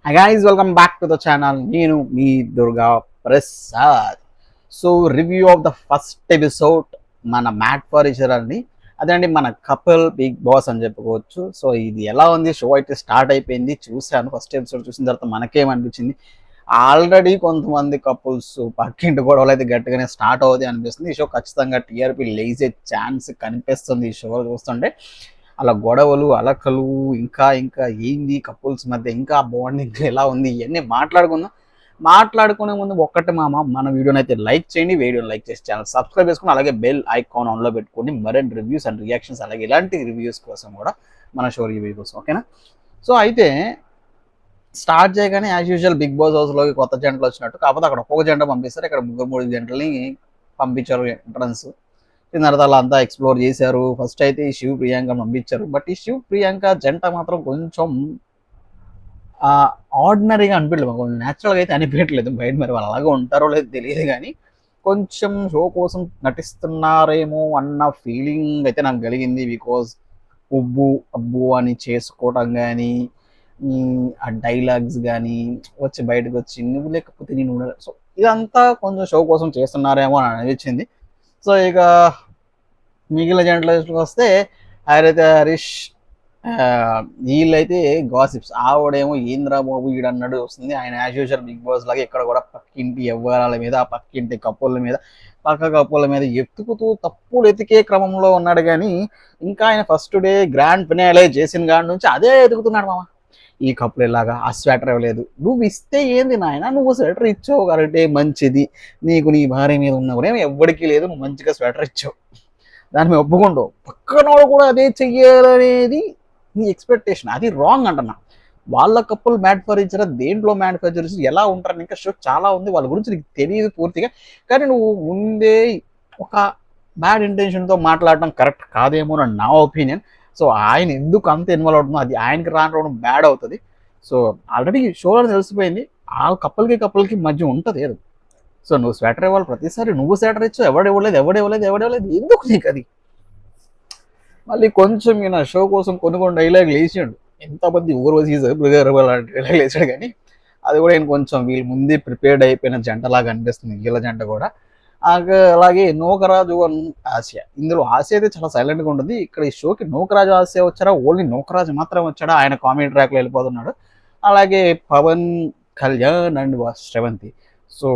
Hi guys, welcome back to the channel. నేను మీ Durga Prasad. So review of the first episode మన made for each other అని అదండి మన కపుల్ బిగ్ బాస్ అని చెప్పుకోవచ్చు. సో ఇది ఎలా ఉంది, షో అయితే స్టార్ట్ అయిపోయింది. చూశాను ఫస్ట్ ఎపిసోడ్ చూసిన తర్వాత మనకేమనిపించింది, ఆల్రెడీ కొంతమంది కపుల్స్ పక్కింటి గొడవలు అయితే గట్టిగానే స్టార్ట్ అవుతాయి అనిపిస్తుంది. ఈ షో ఖచ్చితంగా టీఆర్పీ లేసే ఛాన్స్ కనిపిస్తుంది ఈ షో చూస్తుంటే. అలా గొడవలు అలకలు ఇంకా ఇంకా ఏంది కపుల్స్ మధ్య ఇంకా బాండింగ్ ఎలా ఉంది ఇవన్నీ మాట్లాడుకునే ముందు ఒక్కటి మన వీడియోని అయితే లైక్ చేయండి, వీడియోని లైక్ చేసి ఛానల్ సబ్స్క్రైబ్ చేసుకుని అలాగే బెల్ ఐకాన్ ఆన్లో పెట్టుకోండి మరిన్ని రివ్యూస్ అండ్ రియాక్షన్స్ అలాగే ఇలాంటి రివ్యూస్ కోసం కూడా మన షో రివ్యూ కోసం, ఓకేనా? సో అయితే స్టార్ట్ చేయగానే యాజ్ యూజువల్ బిగ్ బాస్ హౌస్లోకి కొత్త జంటలు వచ్చినట్టు, కాకపోతే అక్కడ ఒక్కొక్క జంట పంపిస్తారు, ఇక్కడ మూడు జంటల్ని పంపించారు ఎంట్రన్స్. తర్వాత అంతా ఎక్స్ప్లోర్ చేశారు. ఫస్ట్ అయితే ఈ శివ్ ప్రియాంక పంపించారు, బట్ ఈ శివ్ ప్రియాంక జంట మాత్రం కొంచెం ఆర్డినరీగా అనిపించలేదు, కొంచెం న్యాచురల్గా అయితే అనిపించట్లేదు. బయట మరి వాళ్ళు అలాగే ఉంటారో లేదో తెలియదు, కానీ కొంచెం షో కోసం నటిస్తున్నారేమో అన్న ఫీలింగ్ అయితే నాకు కలిగింది. బికాజ్ అబ్బు అని చేసుకోవటం కానీ, ఆ డైలాగ్స్ కానీ వచ్చి బయటకు వచ్చి నువ్వు లేకపోతే నేను ఉండాలి, సో ఇదంతా కొంచెం షో కోసం చేస్తున్నారేమో అని అనిపించింది. సో ఇక మిగిలిన జంటలకు వస్తే అయితే హరీష్ వీళ్ళైతే గాసిప్స్. ఆవిడేమో ఏంద్రా బాబు ఈడన్నాడు వస్తుంది. ఆయన యాజ్ యూజువల్ బిగ్ బాస్ లాగా ఇక్కడ కూడా పక్కింటి వ్యవహారాల మీద, ఆ పక్కింటి కప్పుల మీద, పక్క కప్పుల మీద ఎత్తుకుతూ తప్పులు ఎతికే క్రమంలో ఉన్నాడు. కానీ ఇంకా ఆయన ఫస్ట్ డే గ్రాండ్ ఫినాలే చేసిన కాడి నుంచి అదే ఎదుగుతున్నాడు. మామ ఈ కప్పులు ఇలాగా ఆ స్వెటర్ ఇవ్వలేదు, నువ్వు ఇస్తే ఏంది నాయన, నువ్వు స్వెటర్ ఇచ్చావు కరెక్టే మంచిది, నీకు నీ భార్య మీద ఉన్న కూడా ఎవ్వడికి లేదు, నువ్వు మంచిగా స్వెటర్ ఇచ్చావు, దాన్ని మేము ఒప్పుకుంటావు. పక్కనోడు కూడా అదే చెయ్యాలనేది నీ ఎక్స్పెక్టేషన్, అది రాంగ్ అంటున్నా. వాళ్ళ కప్పులు మ్యానుఫ్యాక్చర్, దేంట్లో మ్యానుఫ్యాక్చర్స్ ఎలా ఉంటారని ఇంకా షో చాలా ఉంది, వాళ్ళ గురించి నీకు తెలియదు పూర్తిగా. కానీ నువ్వు ముందే ఒక బ్యాడ్ ఇంటెన్షన్తో మాట్లాడటం కరెక్ట్ కాదేమో అని నా ఒపీనియన్. సో ఆయన ఎందుకు అంత ఇన్వాల్వ్ అవుతుందో అది ఆయనకి రావడం బ్యాడ్ అవుతుంది. సో ఆల్రెడీ షోలో తెలిసిపోయింది ఆ కప్పులకి మధ్య ఉంటుంది ఏదో. సో నువ్వు స్వెటర్ ఇవ్వాలి, ప్రతిసారి నువ్వు స్వెటర్ ఇచ్చావు, ఎవడేవ్వలేదు ఎందుకు నీకు అది? మళ్ళీ కొంచెం ఈయన షో కోసం కొన్ని డైలాగులు వేసాడు, ఎంతమంది ఊర్వశీ లాంటి డైలాగులు వేసాడు. కానీ అది కూడా నేను కొంచెం వీళ్ళు ముందే ప్రిపేర్డ్ అయిపోయిన జంటలాగా అనిపిస్తుంది వీళ్ళ జంట కూడా. అలాగే నూకరాజు ఆసియా, ఇందులో ఆసియా అయితే చాలా సైలెంట్గా ఉంటుంది. ఇక్కడ ఈ షోకి నూకరాజు ఆసియా వచ్చారా, ఓన్లీ నూకరాజు మాత్రం వచ్చాడా, ఆయన కామెడీ ట్రాక్లో వెళ్ళిపోతున్నాడు. అలాగే Pavan Kalyan and Sravanthi, so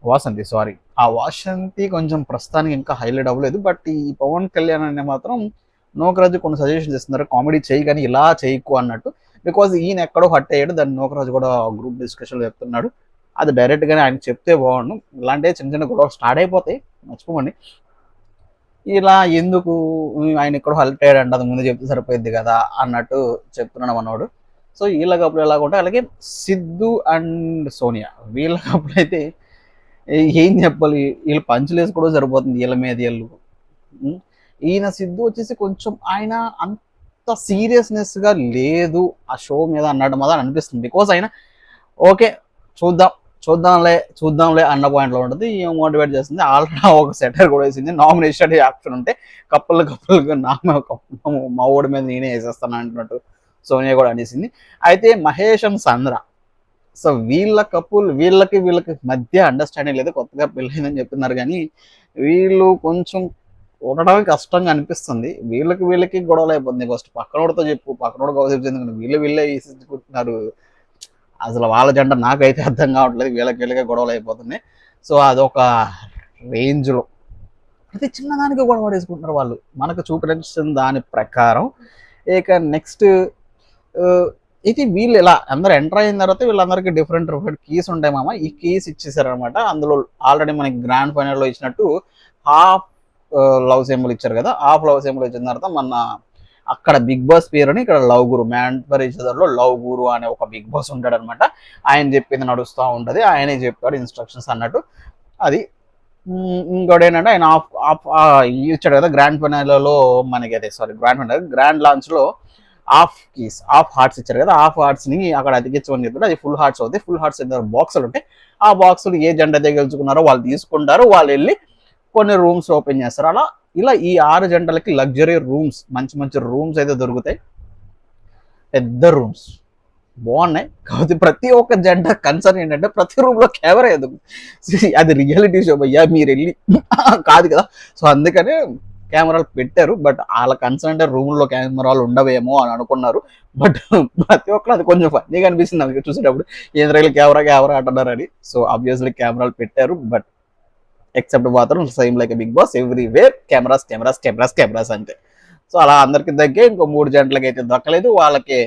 Vasanthi sorry, ఆ వాసంతి కొంచెం ప్రస్తుతానికి ఇంకా హైలైట్ అవ్వలేదు. బట్ ఈ పవన్ కళ్యాణ్ అనే మాత్రం నూకరాజు కొన్ని సజెషన్స్ ఇస్తున్నారు, కామెడీ చేయి కానీ ఇలా చేయకు అన్నట్టు. బికాజ్ ఈయన ఎక్కడో హట్ అయ్యాడు, దాన్ని నూకరాజు కూడా గ్రూప్ డిస్కషన్లో చెప్తున్నాడు. అది డైరెక్ట్గానే ఆయన చెప్తే బాగుండు, ఇలాంటి చిన్న గొడవలు స్టార్ట్ అయిపోతాయి, మర్చిపోండి. ఇలా ఎందుకు ఆయన ఎక్కడో హల్ట్ అయ్యాడు అంటే అది ముందు చెప్తే సరిపోయింది కదా అన్నట్టు చెప్తున్నాడు మనోడు. సో వీళ్ళ కప్పులు ఎలాగుంటాయి, అలాగే సిద్ధు అండ్ సోనియా వీళ్ళ కప్పులు అయితే ఏం చెప్పాలి, వీళ్ళు పంచులు వేసుకోవడం సరిపోతుంది వీళ్ళ మీద వీళ్ళు. ఈయన సిద్ధు వచ్చేసి కొంచెం ఆయన అంత సీరియస్నెస్గా లేదు ఆ షో మీద అన్నట్టు మాత్రం అనిపిస్తుంది. బికాజ్ ఆయన ఓకే చూద్దాంలే అన్న పాయింట్లో ఉంటుంది, మోటివేట్ చేస్తుంది. ఆల్రెడీ ఒక సెటర్ కూడా వేసింది, నామినేషన్ యాక్షన్ ఉంటే కప్పులుగా మా ఓడి మీద నేనే వేసేస్తాను అంటున్నట్టు సోనియా కూడా అనేసింది. అయితే మహేష్ అండ్ సంద్ర, సో వీళ్ళ కప్పులు వీళ్ళకి మధ్య అండర్స్టాండింగ్ లేదు, కొత్తగా పెళ్ళైందని చెప్తున్నారు. కానీ వీళ్ళు కొంచెం ఉండడానికి కష్టంగా అనిపిస్తుంది. వీళ్ళకి గొడవలు అయిపోతుంది. ఫస్ట్ పక్కనోడితో చెప్పు, పక్కనోడు గౌరవ ఎందుకంటే వీళ్ళే వేసుకుంటున్నారు. అసలు వాళ్ళ జంట నాకైతే అర్థం కావట్లేదు, వీళ్ళకి గొడవలు అయిపోతున్నాయి. సో అదొక రేంజ్లో ప్రతి చిన్నదానికి గొడవ పడేసుకుంటున్నారు వాళ్ళు, మనకు చూపించిన దాని ప్రకారం. ఇక నెక్స్ట్ ఇది వీళ్ళు ఇలా అందరూ ఎంటర్ అయిన తర్వాత వీళ్ళందరికీ డిఫరెంట్ కీస్ ఉంటాయి మామ. ఈ కీస్ ఇచ్చేసారనమాట. అందులో ఆల్రెడీ మనకి గ్రాండ్ ఫైనల్లో ఇచ్చినట్టు హాఫ్ లవ్ సింబల్ ఇచ్చారు కదా, హాఫ్ లవ్ సింబల్ ఇచ్చిన తర్వాత మన అక్కడ బిగ్ బాస్ పేరుని ఇక్కడ లవ్ గురు, మ్యాన్ఫరిచర్లో లవ్ గురు అనే ఒక బిగ్ బాస్ ఉంటాడు అనమాట. ఆయన చెప్పింది నడుస్తూ ఉంటుంది, ఆయనే చెప్పాడు ఇన్స్ట్రక్షన్స్ అన్నట్టు. అది ఇంకోటి ఏంటంటే ఆయన ఆఫ్ ఇచ్చాడు కదా గ్రాండ్ ఫైనల్లో మనకి, అదే సారీ గ్రాండ్ లాంచ్లో ఆఫ్ హార్ట్స్ ఇచ్చారు కదా, ఆఫ్ హార్ట్స్ని అక్కడ అతికించమని చెప్పారు. అది ఫుల్ హార్ట్స్ అవుతాయి. ఫుల్ హార్ట్స్ బాక్సులు ఉంటాయి, ఆ బాక్సులు ఏ జెండా దగ్గర గెలుచుకున్నారో వాళ్ళు తీసుకుంటారు, వాళ్ళు వెళ్ళి కొన్ని రూమ్స్ ఓపెన్ చేస్తారు. ఇలా ఈ 6 జంటలకి లగ్జరీ రూమ్స్, మంచి రూమ్స్ అయితే దొరుకుతాయి, పెద్ద రూమ్స్, బాగున్నాయి. కాకపోతే ప్రతి ఒక్క జంట కన్సర్న్ ఏంటంటే ప్రతి రూమ్లో కెమెరా ఎందుకు? అది రియాలిటీ షో భయ్యా, మీరు వెళ్ళి కాదు కదా. సో అందుకనే కెమెరాలు పెట్టారు. బట్ వాళ్ళ కన్సర్న్ అంటే రూమ్లో కెమెరాలు ఉండవేమో అని అనుకున్నారు. బట్ ప్రతి ఒక్కరు అది కొంచెం ఫన్నీగా అనిపిస్తుంది నాకు చూసేటప్పుడు, ఏంద్రైలు కెమెరా అంటున్నారని. సో ఆబ్వియస్లీ కెమెరాలు పెట్టారు. బట్ ఎక్సెప్ట్ మాత్రం same like Bigg Boss everywhere cameras అంతే. సో అలా అందరికి దగ్గర ఇంకో 3 జంటలకి అయితే దక్కలేదు. వాళ్ళకి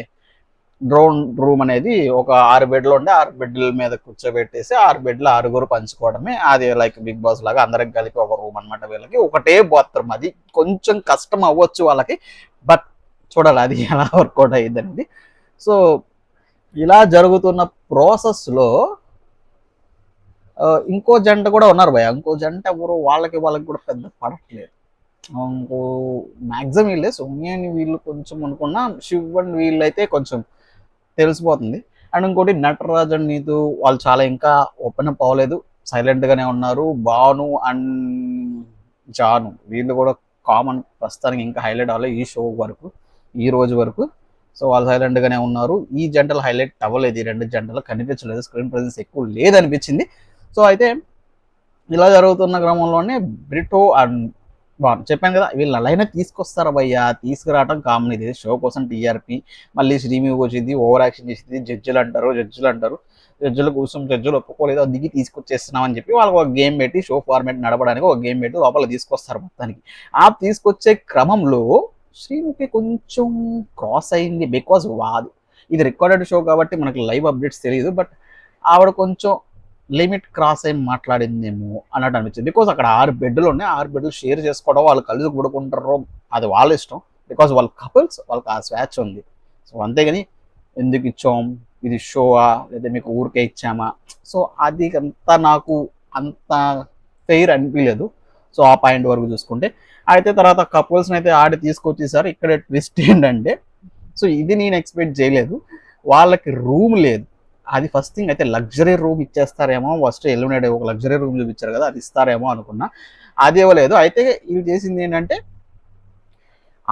డ్రోన్ రూమ్ అనేది ఒక 6 బెడ్లు ఉంటే 6 బెడ్ల మీద కూర్చోబెట్టేసి 6 బెడ్లు 6 పంచుకోవడమే. అది లైక్ బిగ్ బాస్ లాగా అందరం కలిపి ఒక రూమ్ అనమాట. వీళ్ళకి ఒకటే బాత్రూమ్. అది కొంచెం కష్టం అవ్వచ్చు వాళ్ళకి, బట్ చూడాలి అది ఎలా వర్కౌట్ అయ్యింది అనేది. సో ఇలా జరుగుతున్న ప్రాసెస్లో ఇంకో జంట కూడా ఉన్నారు భయ. ఇంకో జంట ఎవరు, వాళ్ళకి కూడా పెద్ద పడట్లేదు. ఇంకో మ్యాక్సిమం వీళ్ళే సౌమ్య అని వీళ్ళు కొంచెం అనుకున్నా, శివ్ అండ్ వీళ్ళు అయితే కొంచెం తెలిసిపోతుంది. అండ్ ఇంకోటి నటరాజ్ అండ్ నీతు వాళ్ళు చాలా ఇంకా ఓపెన్ అప్ అవ్వలేదు, సైలెంట్గానే ఉన్నారు. భాను అండ్ జాను వీళ్ళు కూడా కామన్ ప్రస్తుతానికి ఇంకా హైలైట్ అవ్వలేదు ఈ షో వరకు, ఈ రోజు వరకు. సో వాళ్ళు సైలెంట్గానే ఉన్నారు. ఈ జంటలు హైలైట్ అవ్వలేదు, ఈ 2 జంటలు కనిపించలేదు, స్క్రీన్ ప్రెజెన్స్ ఎక్కువ లేదనిపించింది. సో అయితే ఇలా జరుగుతున్న క్రమంలోనే బ్రిటో అండ్ బాగుంది చెప్పాను కదా, వీళ్ళు అలానే తీసుకొస్తారు భయ్యా. తీసుకురావడం కామన్, ఇది షో కోసం టీఆర్పీ. మళ్ళీ శ్రీమి వచ్చింది, ఓవర్ యాక్షన్ చేసింది, జడ్జిలు అంటారు. జడ్జిలు కోసం జడ్జిలు ఒప్పుకోలేదు, దిగి తీసుకొచ్చేస్తున్నామని చెప్పి వాళ్ళకి ఒక గేమ్ పెట్టి, షో ఫార్మేట్ నడపడానికి ఒక గేమ్ పెట్టి లోపల తీసుకొస్తారు మొత్తానికి. ఆ తీసుకొచ్చే క్రమంలో శ్రీముఖి కొంచెం క్రాస్ అయింది. బికాజ్ ఇది రికార్డెడ్ షో కాబట్టి మనకి లైవ్ అప్డేట్స్ తెలియదు. బట్ ఆవిడ కొంచెం లిమిట్ క్రాస్ అయి మాట్లాడిందేమో అన్నట్టు అనిపించింది. బికాజ్ అక్కడ 6 బెడ్లు ఉన్నాయి, 6 బెడ్లు షేర్ చేసుకోవడం, వాళ్ళు కలిసి పడుకుంటారో అది వాళ్ళ ఇష్టం. బికాజ్ వాళ్ళ కపుల్స్, వాళ్ళకి ఆ స్వేచ్ఛ ఉంది. సో అంతేగాని ఎందుకు ఇచ్చాం, ఇది షోవా లేదా మీకు ఊరికే ఇచ్చామా, సో అది అంతా నాకు అంత ఫెయిర్ అనిపించలేదు. సో ఆ పాయింట్ వరకు చూసుకుంటే అయితే తర్వాత కపుల్స్ని అయితే ఆడి తీసుకొచ్చేసారు. ఇక్కడ ట్విస్ట్ ఏంటంటే, సో ఇది నేను ఎక్స్పెక్ట్ చేయలేదు, వాళ్ళకి రూమ్ లేదు. అది ఫస్ట్ థింగ్. అయితే లగ్జరీ రూమ్ ఇచ్చేస్తారేమో, ఫస్ట్ ఎలిమినేట్ ఒక లగ్జరీ రూమ్ చూపించారు కదా, అది ఇస్తారేమో అనుకున్నా. అది ఇవ్వలేదు. అయితే ఇవి చేసింది ఏంటంటే,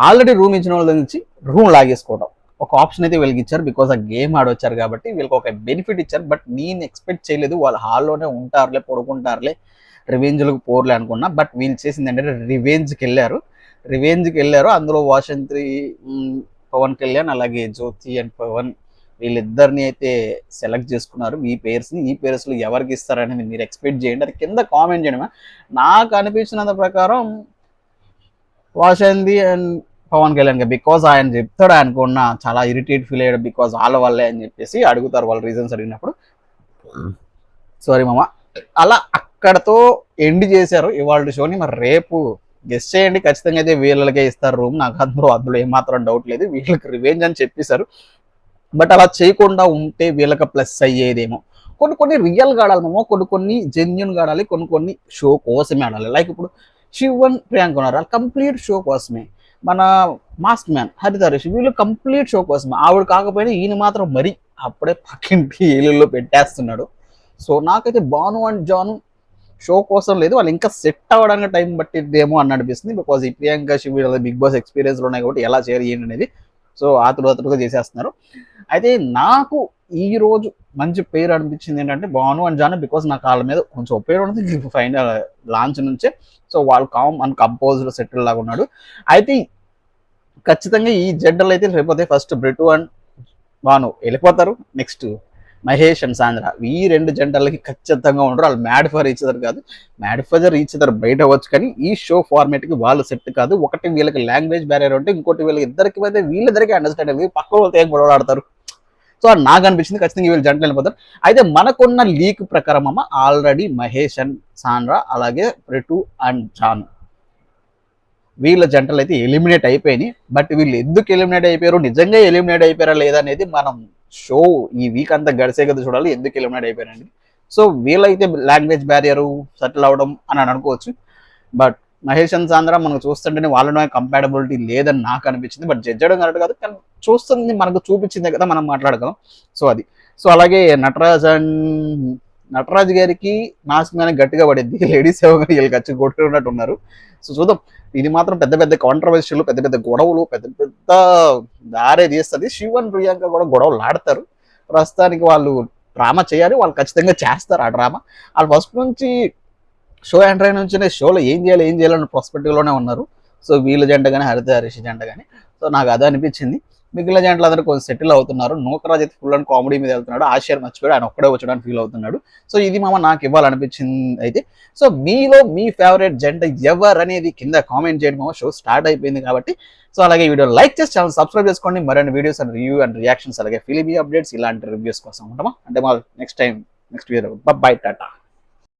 ఆల్రెడీ రూమ్ ఇచ్చిన వాళ్ళ నుంచి రూమ్ లాగేసుకోవడం ఒక ఆప్షన్ అయితే వీళ్ళకి ఇచ్చారు. బికాజ్ ఆ గేమ్ ఆడొచ్చారు కాబట్టి వీళ్ళకి ఒక బెనిఫిట్ ఇచ్చారు. బట్ నేను ఎక్స్పెక్ట్ చేయలేదు వాళ్ళు హాల్లోనే ఉంటారులే, పడుకుంటారులే, రివెంజ్లకు పోర్లే అనుకున్నా. బట్ వీళ్ళు చేసింది ఏంటంటే రివెంజ్కి వెళ్ళారు. అందులో వాషంత్రి, పవన్ కళ్యాణ్, అలాగే జ్యోతి అండ్ పవన్ వీళ్ళిద్దరిని అయితే సెలెక్ట్ చేసుకున్నారు. ఈ పేర్స్లో ఎవరికి ఇస్తారనేది మీరు ఎక్స్పెక్ట్ చేయండి, అది కింద కామెంట్ చేయడమే. నాకు అనిపించినంత ప్రకారం వాషంతి అండ్ పవన్ కళ్యాణ్, బికాజ్ ఆయన చెప్తాడు అనుకున్నా చాలా ఇరిటేట్ ఫీల్ అయ్యాడు, బికాజ్ వాళ్ళ వల్లే అని చెప్పేసి అడుగుతారు వాళ్ళ రీజన్స్ అడిగినప్పుడు. సారీ మామ. అలా అక్కడతో ఎండ్ చేశారు ఇవాళ షోని. మరి రేపు గెస్ట్ చేయండి, ఖచ్చితంగా అయితే వీళ్ళకే ఇస్తారు రూమ్. నాకు అందులో ఏమాత్రం డౌట్ లేదు, వీళ్ళకి రివెంజ్ అని చెప్పేశారు. బట్ అలా చేయకుండా ఉంటే వీళ్ళకి ప్లస్ అయ్యేదేమో. కొన్ని రియల్గా ఆడాలేమో, కొన్ని జెన్యున్గా ఆడాలి, కొన్ని షో కోసమే ఆడాలి. లైక్ ఇప్పుడు శివన్ ప్రియాంక ఉన్నారు, వాళ్ళు కంప్లీట్ షో కోసమే. మన మాస్క్ మ్యాన్ హరితరేష్ వీళ్ళు కంప్లీట్ షో కోసమే. ఆవిడ కాకపోయినా ఈయన మాత్రం మరీ అప్పుడే పక్కింటి ఏళ్ళలో పెట్టేస్తున్నాడు. సో నాకైతే భాను అండ్ జాను షో కోసం లేదు, వాళ్ళు ఇంకా సెట్ అవ్వడానికి టైం పట్టిద్దేమో అని అనిపిస్తుంది. బికాజ్ ఈ ప్రియాంక శివ బిగ్ బాస్ ఎక్స్పీరియన్స్లో ఉన్నాయి కాబట్టి ఎలా చేయాలి ఏంటి అనేది సో ఆతురుగా చేసేస్తున్నారు. అయితే నాకు ఈ రోజు మంచి పేరు అనిపించింది ఏంటంటే భాను అండ్ జాను. బికాజ్ నాకు వాళ్ళ మీద కొంచెం పేరు ఉంటుంది ఫైనల్ లాంచ్ నుంచే. సో వాళ్ళు అండ్ కంపోజ్డ్ సెటిల్ లాగా ఉన్నాడు. అయితే ఖచ్చితంగా ఈ జడ్డలు అయితే రేపోతే ఫస్ట్ బ్రిటు అండ్ భాను వెళ్ళిపోతారు. నెక్స్ట్ మహేష్ అండ్ సాంద్ర, ఈ 2 జంటలకి ఖచ్చితంగా ఉండరు. వాళ్ళు మ్యాడ్ ఫర్ ఈచ్ అదర్ కాదు, మ్యాడ్ ఫర్ ఈచ్ అదర్ బయట అవ్వచ్చు, కానీ ఈ షో ఫార్మేట్కి వాళ్ళు సెట్ కాదు. ఒకటి వీళ్ళకి లాంగ్వేజ్ బ్యారియర్ ఉంటే, ఇంకోటి వీళ్ళకి ఇద్దరికి అయితే వీళ్ళిద్దరికీ అండర్స్టాండ్ అయ్యి పక్క వాళ్ళతో ఏం గొడవలు ఆడతారు. సో అది నాకు అనిపించింది, ఖచ్చితంగా వీళ్ళు జంటలు వెళ్ళిపోతారు. అయితే మనకున్న లీక్ ప్రకారం అమ్మ ఆల్రెడీ మహేష్ అండ్ సాంద్ర అలాగే బ్రిటు అండ్ జాను వీళ్ళ జంటలు అయితే ఎలిమినేట్ అయిపోయినాయి. బట్ వీళ్ళు ఎందుకు ఎలిమినేట్ అయిపోయారు, నిజంగా ఎలిమినేట్ అయిపోయారా లేదా అనేది మనం షో ఈ వీక్ అంతా గడిసే కదా చూడాలి, ఎందుకు ఎలిమినేట్ అయిపోయారండి. సో వీళ్ళైతే లాంగ్వేజ్ బ్యారియరు సెటిల్ అవ్వడం అని అనుకోవచ్చు. బట్ మహేష్ అండ్ సాంద్ర మనకు చూస్తుంటేనే వాళ్ళలో కంపాటబిలిటీ లేదని నాకు అనిపించింది. బట్ జడ్జడం కరెక్ట్ కాదు, కానీ చూస్తుంది మనకు చూపించిందే కదా మనం మాట్లాడగలం. సో అది. సో అలాగే నటరాజ్ గారికి మాస్క్ మీద గట్టిగా పడింది, లేడీస్ ఏమో వీళ్ళకి వచ్చి కొట్టుకున్నట్టు ఉన్నారు. సో చూద్దాం, ఇది మాత్రం పెద్ద కాంట్రవర్షియల్, పెద్ద గొడవలు, పెద్ద దారే తీస్తుంది. శివన్ ప్రియాంక కూడా గొడవలు ఆడతారు. ప్రస్తుతానికి వాళ్ళు డ్రామా చేయాలి, వాళ్ళు ఖచ్చితంగా చేస్తారు ఆ డ్రామా. వాళ్ళు ఫస్ట్ నుంచి షో ఎంటర్ అయిన నుంచి షోలో ఏం చేయాలని ప్రాస్పెక్టివ్లోనే ఉన్నారు. సో వీళ్ళ జంట కానీ హరిత హరీష్ జంట కానీ. సో నాకు అదే అనిపించింది. మిగిలిన జంటలు అందరూ కొంచెం సెటిల్ అవుతున్నారు. నూకరాజ్ అయితే ఫుల్ అండ్ కామెడీ మీద వెళ్తున్నాడు, ఆశయాన్ని మర్చిపోయాడు, ఆయన ఒక్కడే వచ్చాడని ఫీల్ అవుతున్నాడు. సో ఇది మామ నాకు ఇవ్వాలనిపించింది అయితే. సో మీలో మీ ఫేవరెట్ జంట ఎవరు అనేది కింద కామెంట్ చేయండి మామ. షో స్టార్ట్ అయిపోయింది కాబట్టి. సో అలాగే ఈ వీడియో లైక్ చేసి ఛానల్ సబ్స్క్రైబ్ చేసుకోండి. మరిన్ని videos and review and reactions అలాగే ఫిలిమీ అప్డేట్స్ ఇలాంటి రివ్యూస్ కోసం ఉంటామా. అంటే మా నెక్స్ట్ వీడియో బై టాటా.